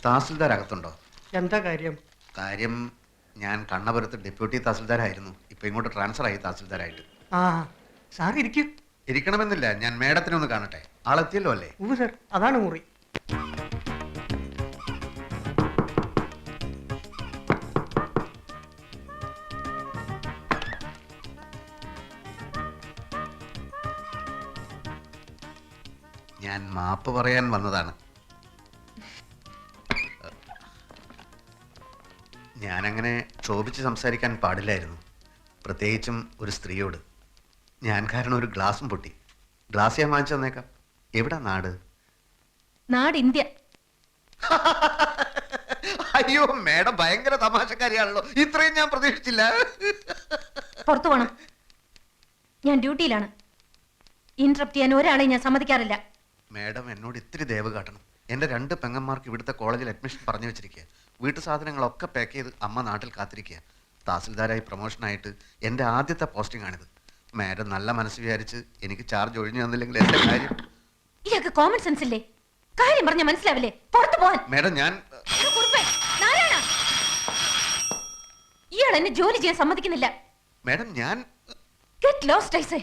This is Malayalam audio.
തഹസിൽദാർ അകത്തുണ്ടോ? എന്താ കാര്യം? കാര്യം, ഞാൻ കണ്ണപുരത്ത് ഡെപ്യൂട്ടി തഹസിൽദാരായിരുന്നു. ഇപ്പൊ ഇങ്ങോട്ട് ട്രാൻസ്ഫർ ആയി തഹസിൽദാരായിട്ട്. ആ സാർ ഇരിക്കും. ഇരിക്കണമെന്നില്ല, ഞാൻ മേഡത്തിനെ ഒന്ന് കാണട്ടെ. ആളെത്തിയല്ലോ അല്ലേ? ഉവ്വ് സർ, അതാണ് മുറി. ഞാൻ മാപ്പ് പറയാൻ വന്നതാണ്. ഞാനങ്ങനെ ക്ഷോഭിച്ച് സംസാരിക്കാൻ പാടില്ലായിരുന്നു, പ്രത്യേകിച്ചും ഒരു സ്ത്രീയോട്. ഞാൻ കാരണം ഒരു ഗ്ലാസും പൊട്ടി. ഗ്ലാസ് ഞാൻ വാങ്ങിച്ചു തന്നേക്കാം. എവിടാ നാട്? നാട് ഇന്ത്യ. അയ്യോ മേഡം ഭയങ്കര തമാശക്കാരിയാണല്ലോ, ഇത്രയും ഞാൻ പ്രതീക്ഷിച്ചില്ല. പുറത്തു പോണം, ഞാൻ ഡ്യൂട്ടിയിലാണ്. ഇന്ററപ്റ്റ് ചെയ്യാൻ ഒരാളെ ഞാൻ സമ്മതിക്കാറില്ല. മേഡം എന്നോട് ഇത്തിരി ദയവ് കാട്ടണം. എൻ്റെ 2 പെങ്ങന്മാർക്ക് ഇവിടുത്തെ കോളേജിൽ അഡ്മിഷൻ പറഞ്ഞു വെച്ചിരിക്കുക. വീട്ടു സാധനങ്ങളൊക്കെ പാക്ക് ചെയ്ത് അമ്മ നാട്ടിൽ കാത്തിരിക്കുക. തഹസിൽദാരായി പ്രൊമോഷനായിട്ട് എൻ്റെ ആദ്യത്തെ പോസ്റ്റിംഗ് ആണിത്. മേഡം നല്ല മനസ്സ് വിചാരിച്ച് എനിക്ക് ചാർജ് ഒഴിഞ്ഞു തന്നില്ലെങ്കിൽ എൻ്റെ കാര്യം. ഇയാൾക്ക് കോമൺ സെൻസ് ഇല്ലേ? കാര്യം പറഞ്ഞ മനസ്സിലാവില്ലേ? പുറത്തു പോവാൻ. മേഡം ഞാൻ ഇയാൾ എന്നെ ജോലി ചെയ്യാൻ സമ്മതിക്കുന്നില്ല. മേഡം ഞാൻ ഗെറ്റ് ലോസ്റ്റ് ഐ സേ.